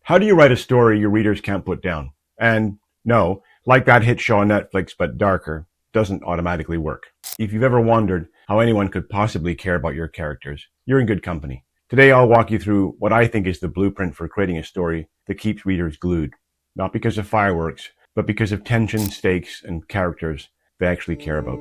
How do you write a story your readers can't put down? And no, like that hit show on Netflix, but darker, doesn't automatically work. If you've ever wondered how anyone could possibly care about your characters, you're in good company. Today, I'll walk you through what I think is the blueprint for creating a story that keeps readers glued, not because of fireworks, but because of tension, stakes, and characters they actually care about.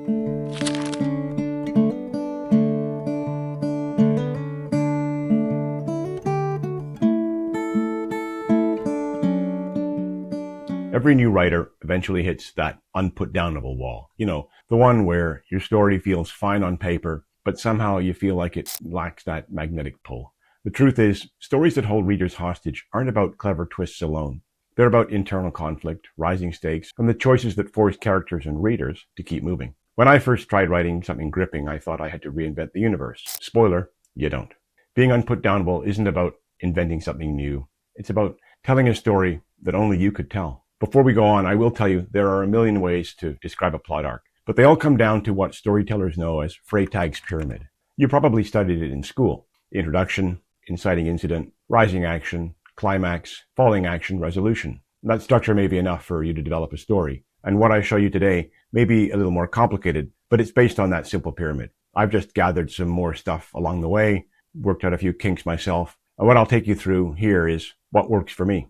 Every new writer eventually hits that unputdownable wall. You know, the one where your story feels fine on paper, but somehow you feel like it lacks that magnetic pull. The truth is, stories that hold readers hostage aren't about clever twists alone. They're about internal conflict, rising stakes, and the choices that force characters and readers to keep moving. When I first tried writing something gripping, I thought I had to reinvent the universe. Spoiler, you don't. Being unputdownable isn't about inventing something new. It's about telling a story that only you could tell. Before we go on, I will tell you there are a million ways to describe a plot arc, but they all come down to what storytellers know as Freytag's pyramid. You probably studied it in school. Introduction, inciting incident, rising action, climax, falling action, resolution. That structure may be enough for you to develop a story. And what I show you today may be a little more complicated, but it's based on that simple pyramid. I've just gathered some more stuff along the way, worked out a few kinks myself, and what I'll take you through here is what works for me.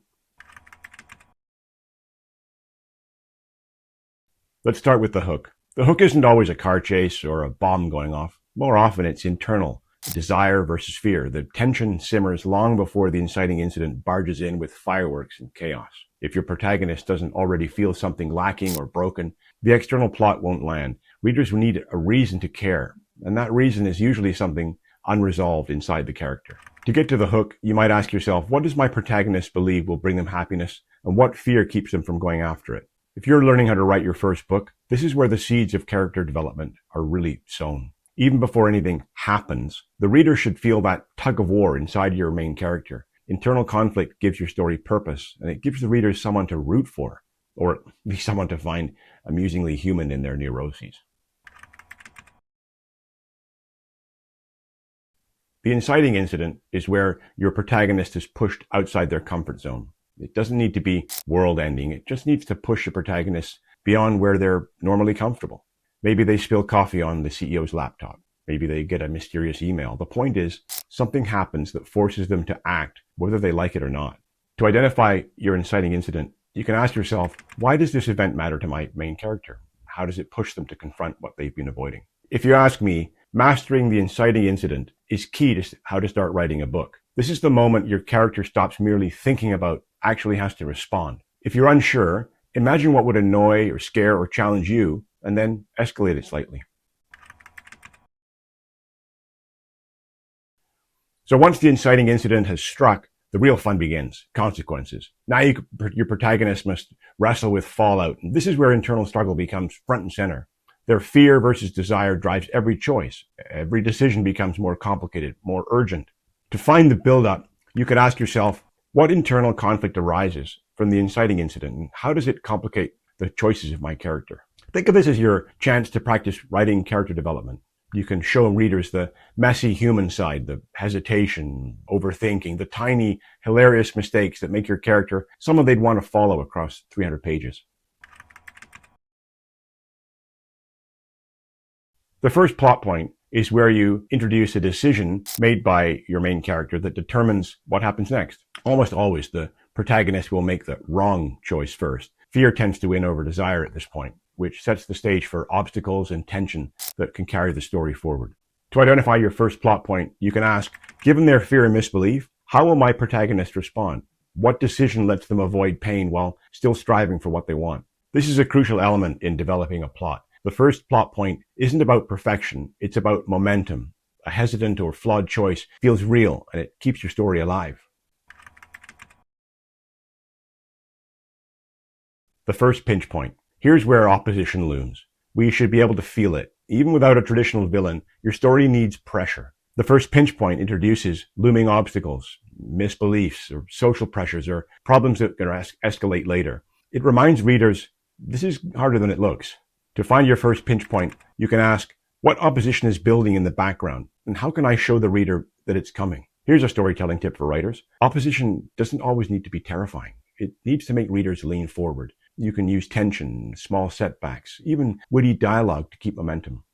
Let's start with the hook. The hook isn't always a car chase or a bomb going off. More often it's internal, desire versus fear. The tension simmers long before the inciting incident barges in with fireworks and chaos. If your protagonist doesn't already feel something lacking or broken, the external plot won't land. Readers will need a reason to care, and that reason is usually something unresolved inside the character. To get to the hook, you might ask yourself, what does my protagonist believe will bring them happiness, and what fear keeps them from going after it? If you're learning how to write your first book, this is where the seeds of character development are really sown. Even before anything happens, the reader should feel that tug of war inside your main character. Internal conflict gives your story purpose, and it gives the readers someone to root for, or at least someone to find amusingly human in their neuroses. The inciting incident is where your protagonist is pushed outside their comfort zone. It doesn't need to be world-ending. It just needs to push the protagonist beyond where they're normally comfortable. Maybe they spill coffee on the CEO's laptop. Maybe they get a mysterious email. The point is, something happens that forces them to act, whether they like it or not. To identify your inciting incident, you can ask yourself, why does this event matter to my main character? How does it push them to confront what they've been avoiding? If you ask me, mastering the inciting incident is key to how to start writing a book. This is the moment your character stops merely thinking about, actually has to respond. If you're unsure, imagine what would annoy or scare or challenge you, and then escalate it slightly. So once the inciting incident has struck, the real fun begins, consequences. Now your protagonist must wrestle with fallout. And this is where internal struggle becomes front and center. Their fear versus desire drives every choice. Every decision becomes more complicated, more urgent. To find the buildup, you could ask yourself, what internal conflict arises from the inciting incident, and how does it complicate the choices of my character? Think of this as your chance to practice writing character development. You can show readers the messy human side, the hesitation, overthinking, the tiny, hilarious mistakes that make your character someone they'd want to follow across 300 pages. The first plot point is where you introduce a decision made by your main character that determines what happens next. Almost always, the protagonist will make the wrong choice first. Fear tends to win over desire at this point, which sets the stage for obstacles and tension that can carry the story forward. To identify your first plot point, you can ask, given their fear and misbelief, how will my protagonist respond? What decision lets them avoid pain while still striving for what they want? This is a crucial element in developing a plot. The first plot point isn't about perfection, it's about momentum. A hesitant or flawed choice feels real, and it keeps your story alive. The first pinch point. Here's where opposition looms. We should be able to feel it. Even without a traditional villain, your story needs pressure. The first pinch point introduces looming obstacles, misbeliefs, or social pressures, or problems that can escalate later. It reminds readers, this is harder than it looks. To find your first pinch point, you can ask, what opposition is building in the background, and how can I show the reader that it's coming? Here's a storytelling tip for writers. Opposition doesn't always need to be terrifying. It needs to make readers lean forward. You can use tension, small setbacks, even witty dialogue to keep momentum.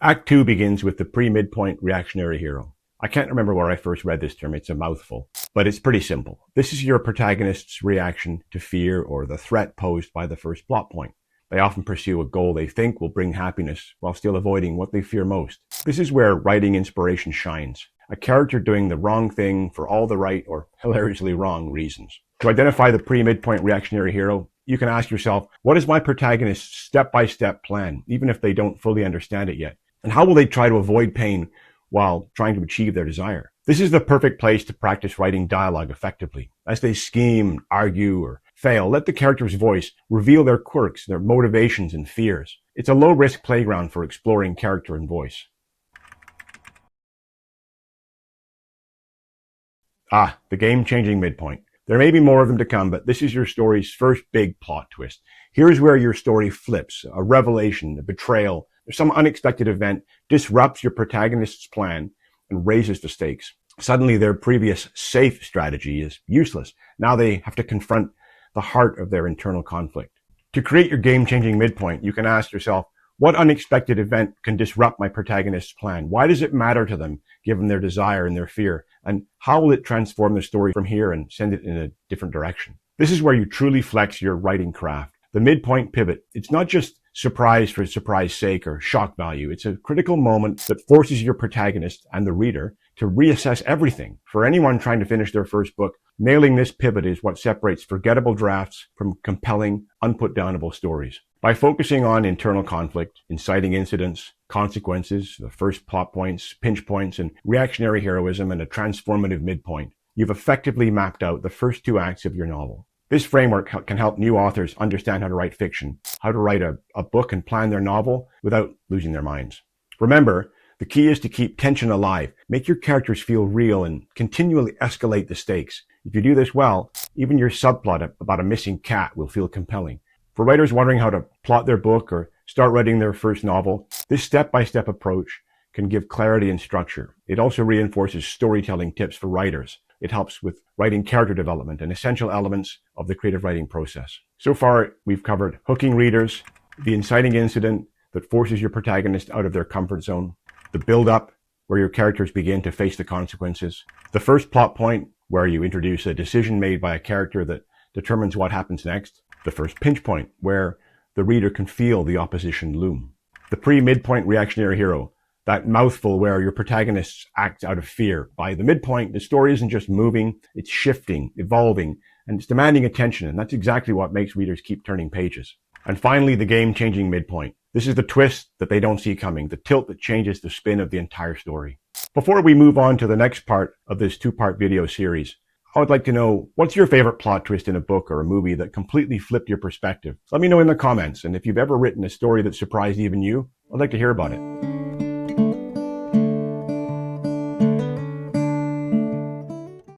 Act 2 begins with the pre-midpoint reactionary hero. I can't remember where I first read this term, it's a mouthful, but it's pretty simple. This is your protagonist's reaction to fear or the threat posed by the first plot point. They often pursue a goal they think will bring happiness while still avoiding what they fear most. This is where writing inspiration shines. A character doing the wrong thing for all the right or hilariously wrong reasons. To identify the pre-midpoint reactionary hero, you can ask yourself, what is my protagonist's step-by-step plan, even if they don't fully understand it yet? And how will they try to avoid pain while trying to achieve their desire? This is the perfect place to practice writing dialogue effectively. As they scheme, argue, or fail, let the character's voice reveal their quirks, their motivations, and fears. It's a low-risk playground for exploring character and voice. The game-changing midpoint. There may be more of them to come, but this is your story's first big plot twist. Here's where your story flips. A revelation, a betrayal, or some unexpected event disrupts your protagonist's plan and raises the stakes. Suddenly, their previous safe strategy is useless. Now they have to confront the heart of their internal conflict. To create your game-changing midpoint, you can ask yourself, what unexpected event can disrupt my protagonist's plan? Why does it matter to them, given their desire and their fear? And how will it transform the story from here and send it in a different direction? This is where you truly flex your writing craft. The midpoint pivot, it's not just surprise for surprise sake or shock value. It's a critical moment that forces your protagonist and the reader to reassess everything. For anyone trying to finish their first book, nailing this pivot is what separates forgettable drafts from compelling, unputdownable stories. By focusing on internal conflict, inciting incidents, consequences, the first plot points, pinch points, and reactionary heroism, and a transformative midpoint, you've effectively mapped out the first 2 acts of your novel. This framework can help new authors understand how to write fiction, how to write a book and plan their novel without losing their minds. Remember, the key is to keep tension alive, make your characters feel real, and continually escalate the stakes. If you do this well, even your subplot about a missing cat will feel compelling. For writers wondering how to plot their book or start writing their first novel, this step-by-step approach can give clarity and structure. It also reinforces storytelling tips for writers. It helps with writing character development and essential elements of the creative writing process. So far, we've covered hooking readers, the inciting incident that forces your protagonist out of their comfort zone, the build-up where your characters begin to face the consequences, the first plot point where you introduce a decision made by a character that determines what happens next, the first pinch point where the reader can feel the opposition loom, the pre-midpoint reactionary hero, that mouthful where your protagonist acts out of fear. By the midpoint, the story isn't just moving, it's shifting, evolving, and it's demanding attention, and that's exactly what makes readers keep turning pages. And finally, the game-changing midpoint. This is the twist that they don't see coming, the tilt that changes the spin of the entire story. Before we move on to the next part of this 2-part video series, I would like to know, what's your favorite plot twist in a book or a movie that completely flipped your perspective? Let me know in the comments, and if you've ever written a story that surprised even you, I'd like to hear about it.